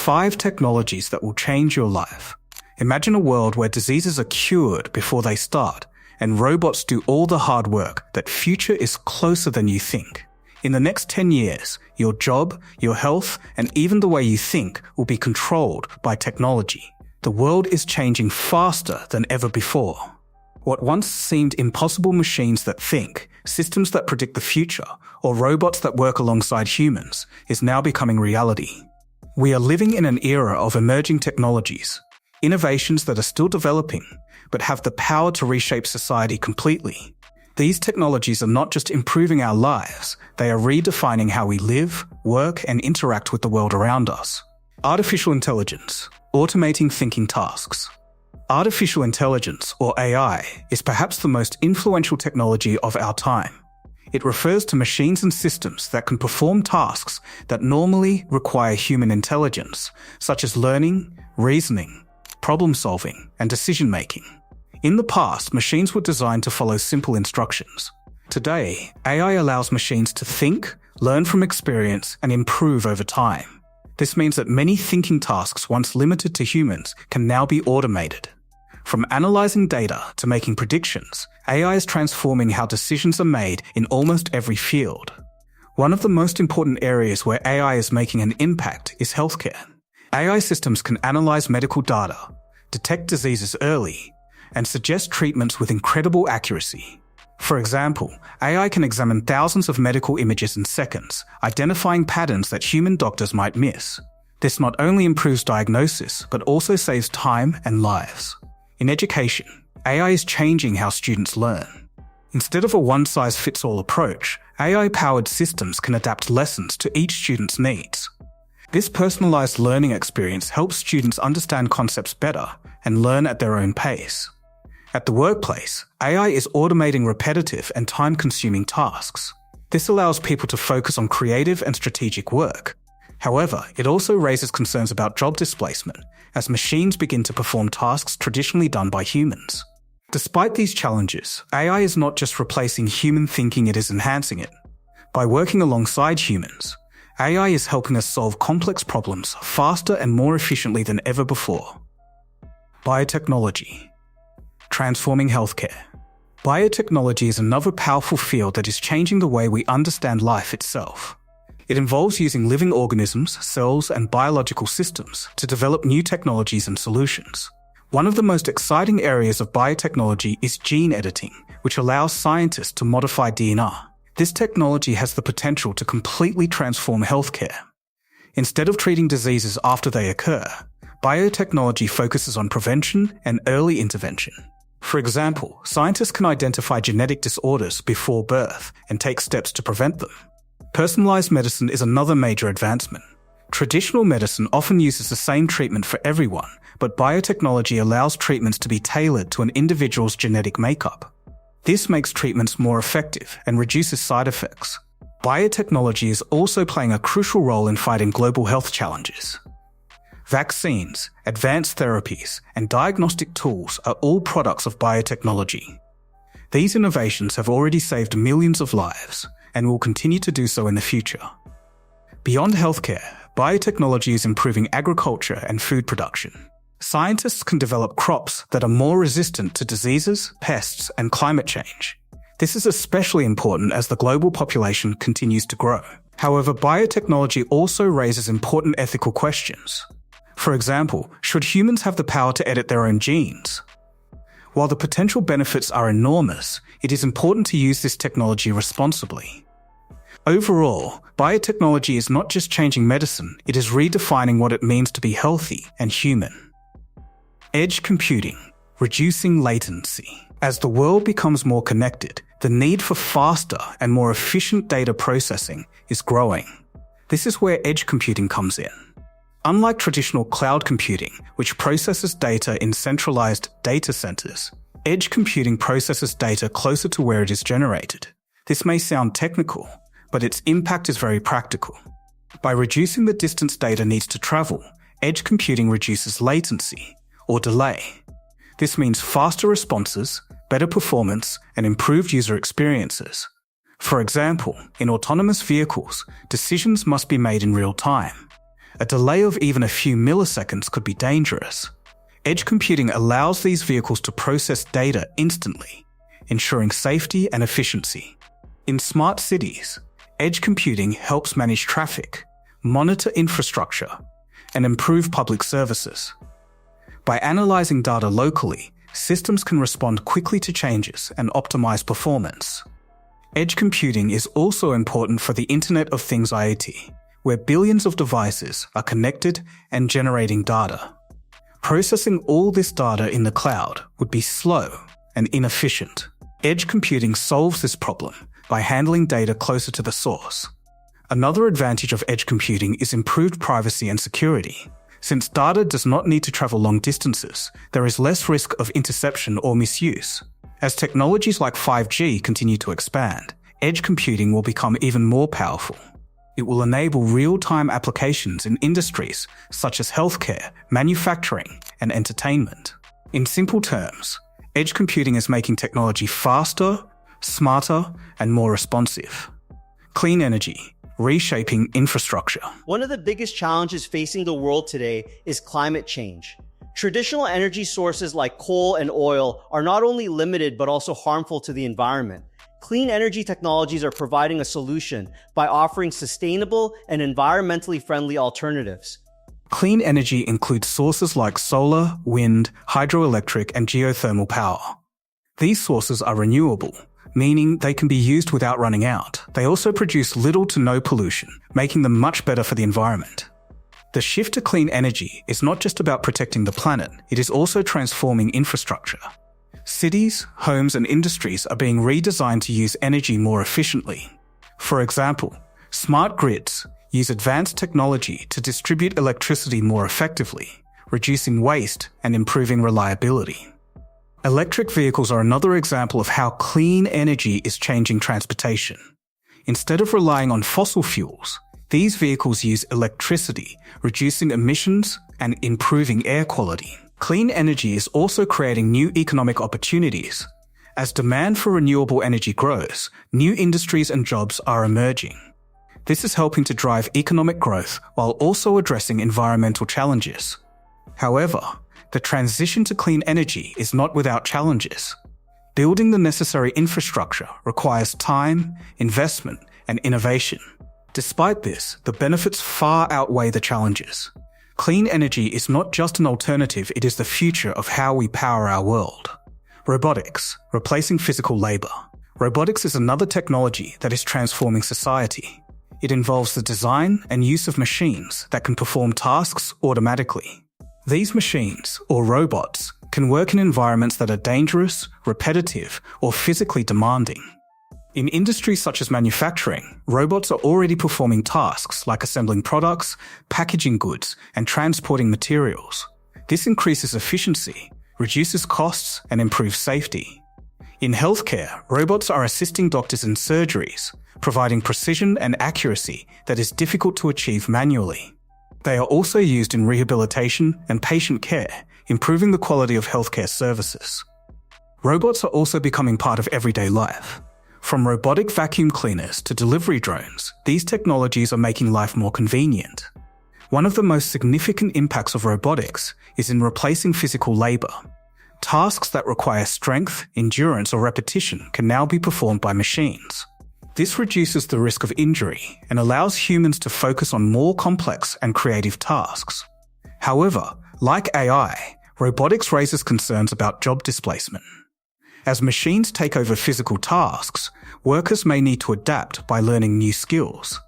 5 technologies that will change your life. Imagine a world where diseases are cured before they start, and robots do all the hard work. That future is closer than you think. In the next 10 years, your job, your health, and even the way you think will be controlled by technology. The world is changing faster than ever before. What once seemed impossible, machines that think, systems that predict the future, or robots that work alongside humans, is now becoming reality. We are living in an era of emerging technologies, innovations that are still developing, but have the power to reshape society completely. These technologies are not just improving our lives, they are redefining how we live, work, and interact with the world around us. Artificial intelligence, automating thinking tasks. Artificial intelligence, or AI, is perhaps the most influential technology of our time. It refers to machines and systems that can perform tasks that normally require human intelligence, such as learning, reasoning, problem-solving, and decision-making. In the past, machines were designed to follow simple instructions. Today, AI allows machines to think, learn from experience, and improve over time. This means that many thinking tasks once limited to humans can now be automated. From analyzing data to making predictions, AI is transforming how decisions are made in almost every field. One of the most important areas where AI is making an impact is healthcare. AI systems can analyze medical data, detect diseases early, and suggest treatments with incredible accuracy. For example, AI can examine thousands of medical images in seconds, identifying patterns that human doctors might miss. This not only improves diagnosis, but also saves time and lives. In education, AI is changing how students learn. Instead of a one-size-fits-all approach, AI-powered systems can adapt lessons to each student's needs. This personalized learning experience helps students understand concepts better and learn at their own pace. At the workplace, AI is automating repetitive and time-consuming tasks. This allows people to focus on creative and strategic work. However, it also raises concerns about job displacement, as machines begin to perform tasks traditionally done by humans. Despite these challenges, AI is not just replacing human thinking, it is enhancing it. By working alongside humans, AI is helping us solve complex problems faster and more efficiently than ever before. Biotechnology. Transforming healthcare. Biotechnology is another powerful field that is changing the way we understand life itself. It involves using living organisms, cells, and biological systems to develop new technologies and solutions. One of the most exciting areas of biotechnology is gene editing, which allows scientists to modify DNA. This technology has the potential to completely transform healthcare. Instead of treating diseases after they occur, biotechnology focuses on prevention and early intervention. For example, scientists can identify genetic disorders before birth and take steps to prevent them. Personalized medicine is another major advancement. Traditional medicine often uses the same treatment for everyone, but biotechnology allows treatments to be tailored to an individual's genetic makeup. This makes treatments more effective and reduces side effects. Biotechnology is also playing a crucial role in fighting global health challenges. Vaccines, advanced therapies, and diagnostic tools are all products of biotechnology. These innovations have already saved millions of lives, and will continue to do so in the future. Beyond healthcare, biotechnology is improving agriculture and food production. Scientists can develop crops that are more resistant to diseases, pests, and climate change. This is especially important as the global population continues to grow. However, biotechnology also raises important ethical questions. For example, should humans have the power to edit their own genes? While the potential benefits are enormous, it is important to use this technology responsibly. Overall, biotechnology is not just changing medicine, it is redefining what it means to be healthy and human. Edge computing, reducing latency. As the world becomes more connected, the need for faster and more efficient data processing is growing. This is where edge computing comes in. Unlike traditional cloud computing, which processes data in centralized data centers, edge computing processes data closer to where it is generated. This may sound technical, but its impact is very practical. By reducing the distance data needs to travel, edge computing reduces latency, or delay. This means faster responses, better performance, and improved user experiences. For example, in autonomous vehicles, decisions must be made in real time. A delay of even a few milliseconds could be dangerous. Edge computing allows these vehicles to process data instantly, ensuring safety and efficiency. In smart cities, edge computing helps manage traffic, monitor infrastructure, and improve public services. By analyzing data locally, systems can respond quickly to changes and optimize performance. Edge computing is also important for the Internet of Things IoT, where billions of devices are connected and generating data. Processing all this data in the cloud would be slow and inefficient. Edge computing solves this problem by handling data closer to the source. Another advantage of edge computing is improved privacy and security. Since data does not need to travel long distances, there is less risk of interception or misuse. As technologies like 5G continue to expand, edge computing will become even more powerful. It will enable real-time applications in industries such as healthcare, manufacturing, and entertainment. In simple terms, edge computing is making technology faster, smarter, and more responsive. Clean energy, reshaping infrastructure. One of the biggest challenges facing the world today is climate change. Traditional energy sources like coal and oil are not only limited but also harmful to the environment. Clean energy technologies are providing a solution by offering sustainable and environmentally friendly alternatives. Clean energy includes sources like solar, wind, hydroelectric, and geothermal power. These sources are renewable, meaning they can be used without running out. They also produce little to no pollution, making them much better for the environment. The shift to clean energy is not just about protecting the planet, it is also transforming infrastructure. Cities, homes, and industries are being redesigned to use energy more efficiently. For example, smart grids use advanced technology to distribute electricity more effectively, reducing waste and improving reliability. Electric vehicles are another example of how clean energy is changing transportation. Instead of relying on fossil fuels, these vehicles use electricity, reducing emissions and improving air quality. Clean energy is also creating new economic opportunities. As demand for renewable energy grows, new industries and jobs are emerging. This is helping to drive economic growth while also addressing environmental challenges. However, the transition to clean energy is not without challenges. Building the necessary infrastructure requires time, investment, and innovation. Despite this, the benefits far outweigh the challenges. Clean energy is not just an alternative, it is the future of how we power our world. Robotics, replacing physical labor. Robotics is another technology that is transforming society. It involves the design and use of machines that can perform tasks automatically. These machines, or robots, can work in environments that are dangerous, repetitive, or physically demanding. In industries such as manufacturing, robots are already performing tasks like assembling products, packaging goods, and transporting materials. This increases efficiency, reduces costs, and improves safety. In healthcare, robots are assisting doctors in surgeries, providing precision and accuracy that is difficult to achieve manually. They are also used in rehabilitation and patient care, improving the quality of healthcare services. Robots are also becoming part of everyday life. From robotic vacuum cleaners to delivery drones, these technologies are making life more convenient. One of the most significant impacts of robotics is in replacing physical labor. Tasks that require strength, endurance, or repetition can now be performed by machines. This reduces the risk of injury and allows humans to focus on more complex and creative tasks. However, like AI, robotics raises concerns about job displacement. As machines take over physical tasks, workers may need to adapt by learning new skills.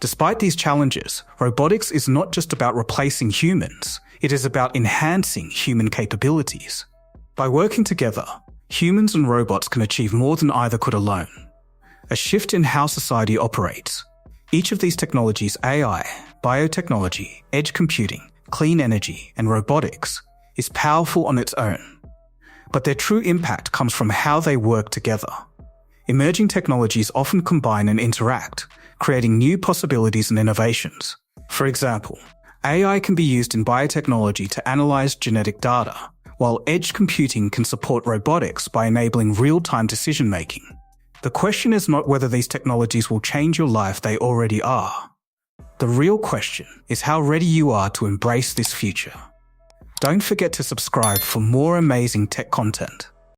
Despite these challenges, robotics is not just about replacing humans, it is about enhancing human capabilities. By working together, humans and robots can achieve more than either could alone. A shift in how society operates. Each of these technologies, AI, biotechnology, edge computing, clean energy, and robotics, is powerful on its own. But their true impact comes from how they work together. Emerging technologies often combine and interact, creating new possibilities and innovations. For example, AI can be used in biotechnology to analyze genetic data, while edge computing can support robotics by enabling real-time decision-making. The question is not whether these technologies will change your life, they already are. The real question is how ready you are to embrace this future. Don't forget to subscribe for more amazing tech content.